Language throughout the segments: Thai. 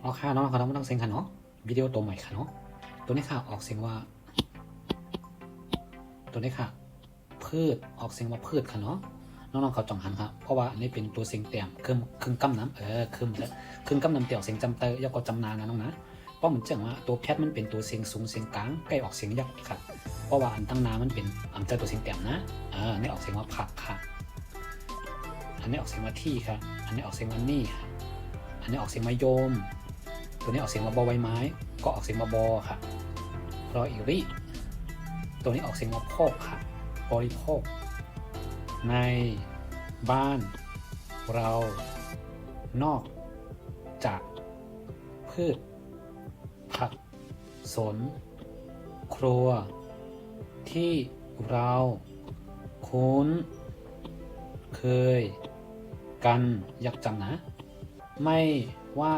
เอาค่ะน้องเขาต้องเสียงค่ะเนาะวิดีโอตัวใหม่ค่ะเนาะตัวนี้ค่ะออกเสียงว่าตัวนี้ค่ะพืชออกเสียงว่าพืชค่ะเนาะน้องๆเขาจ่องหันครับเพราะว่าอันนี้เป็นตัวเสียงเตี่ยมครึ่งกำน้ำครึ่งกำน้ำเตี่ยวเสียงจำเตยยกก็จำนานนะน้องนะเพราะเหมือนเจังว่าตัวแพทมันเป็นตัวเสียงสูงเสียงกลางใกล้ออกเสียงยักค่ะเพราะว่าอันตั้งนามันเป็นอันเจอตัวเสียงเตี่ยมนะอันนี้ออกเสียงว่าผักค่ะอันนี้ออกเสียงว่าที่ค่ะอันนี้ออกเสียงว่านี่ค่ะอันนี้ออกเสียงว่าโยมตัวนี้ออกเสียงว่าบอใบไม้ก็ออกเสียงว่าบอค่ะรออีริตัวนี้ออกเสียงว่าโภคค่ะบริโภคในบ้านเรานอกจากพืชผักสวนครัวที่เราคุ้นเคยกันยักจังนะไม่ว่า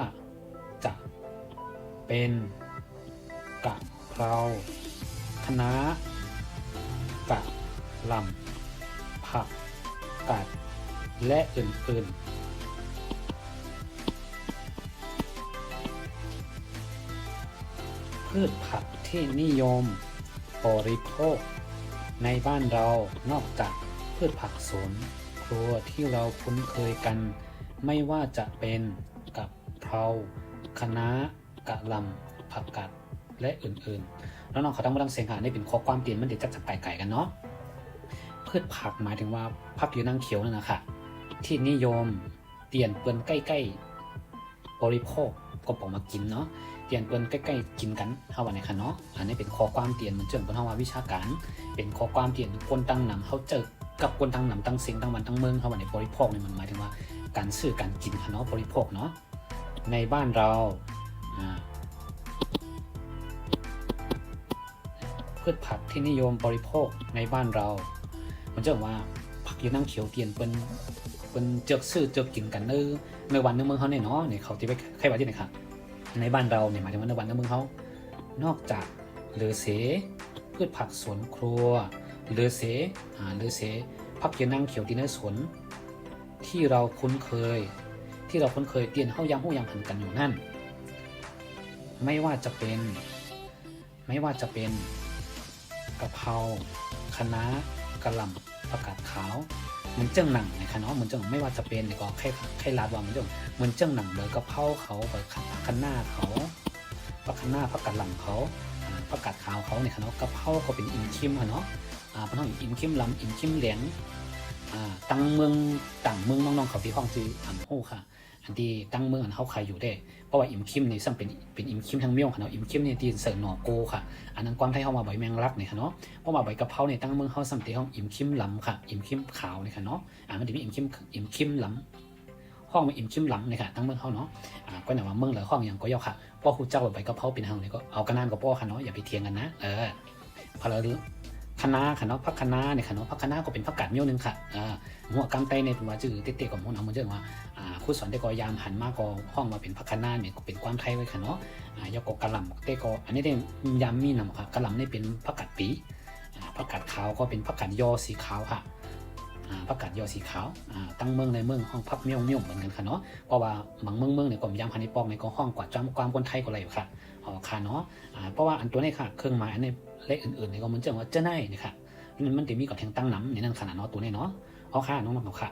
จะเป็นกะเพราคะน้ากะหล่ำผักกาดและอื่นๆพืชผักที่นิยมบริโภคในบ้านเรานอกจากพืชผักสวนครัวที่เราคุ้นเคยกันไม่ว่าจะเป็นกะเพราคะน้ากะหล่ำผักกาดและอื่นๆแล้วน้องเขาต้องเสียงหาได้เป็นข้อความเตียนมันเดี๋ยวจะไก่กันเนาะพืชผักหมายถึงว่าผักอยู่นั่งเขียวนั่นนะคะที่นิยมเตียนเปิ้นใกล้ๆบริโภคก็ปอกมากินเนาะเตียนเปิ้นใกล้ๆกินกันเฮาว่าในค่ะเนาะอันนี้เป็นข้อความเตียนมันเจิงเป็นเฮาว่าวิชาการเป็นข้อความเตียนคนตั้งนำเขาเจอกับคนตั้งนำตั้งเสียงตั้งวันตั้งเมืองเฮาว่าในบริโภคนี่มันหมายถึงว่าการซื้อการกินค่ะเนาะบริโภคเนาะในบ้านเราพืชผักที่นิยมบริโภคในบ้านเรามันเจิงว่าผักอยู่นั่งเขียวเตียนเปิ้นเจอกซื้อเจอกกินกันในวันในเมืองเขาเนี่ยเนาะเนี่ยเขาที่ไปใครว่าที่ไหนครับในบ้านเราเนี่ยหมายถึงว่าในวันในเมืองเขานอกจากหรือเสพืชผักสวนครัวหรือเสผักอยู่นั่งเขียวที่ในสวนที่เราคุ้นเคยเตียนเฮายังหู้ยังหันกันอยู่นั่นไม่ว่าจะเป็นกะเพราคะน้ากะหล่ำผักกาดขาวมันเจิ้งหนังนะคะเนาะมันเจิ้งไม่ว่าจะเป็นก็ใครลาดว่ามันเจิ้งหนังเลยกะเพราเขาแบบผักคะน้าเขาผักคะน้าผักกาดหล่ำเขาผักกาดขาวเขาเนี่ยค่ะเนาะกะเพราเขาเป็นอิมคิมค่ะเนาะเป็นห้องอิมคิมลำอิมคิมเหลียงตั้งเมืองน้องๆเขาที่ห้องซื้อโอ้ค่ะอันที่ตั้งเมืองอันเขาขายอยู่ได้เพราะว่าอิมคิมนี่ซ้ำเป็นอิมคิมทั้งเมี่ยงค่ะเนาะอิมคิมนี่ที่เสิร์ฟหน่อโกค่ะอันนั้นความไทยเขามาใบแมงลักเนี่ยค่ะเนาะเพราะว่าใบกะเพราเนี่ยตั้งเมืองเขาซ้ำที่ห้องอิมคิมลำค่ะอิมคิมขาวเนี่ยค่ะเนาะมันจะมีอิมคิมลำห้องมันอิมคิมลำเนี่ยค่ะตั้งเมืองเขาเนาะก็หนาว่าเมืองหรือห้องอย่างก็ยาวค่ะพ่อครูเจ้าใบกะเพราเป็นห้องเนี่ยก็เอากระนานกับพ่อค่ะเนาะอย่าไปเถียงกันนะพอเราคะน้าค่ะเนาะผักคะน้าเนี่ยค่ะเนาะผักคะน้าก็เป็นผักกาดเมี่ยวนึงค่ะหัวกำไตเนี่ยว่าจื่อเตะๆกับหัวน้ำมันเจอว่าครูสอนได้ก็ยามหันมากก็ห้องมาเป็นผักคะน้าเนี่ยก็เป็นความไทยไว้ค่ะเนาะยกกะหล่ำเตะก็อันนี้ได้ยามมีนำค่ะกะหล่ำนี่เป็นผักกาดปีผักกาดขาวก็เป็นผักกาดยอสีขาวค่ะผักกาดยอสีขาวตั้งเมืองในเมืองห้องพักเมี่ยวเหมือนกันค่ะเนาะเพราะว่าบางเมืองเนี่ยก็ยามหันในปองในก็ห้องกว่าจำความคนไทยก็อะไรอยู่ค่ะค่ะเนาะเพราะว่าอันตัวนี้ค่ะเครื่องหมายอันในเลขอื่นๆเนี่ยก็มันเจอว่าเจ้าไนนี่ค่ะมันจะมีกับแทงตั้งน้ำในนั่นขนาดเนาะตัวนี้เนาะเอาค่ะน้องๆเอาค่ะ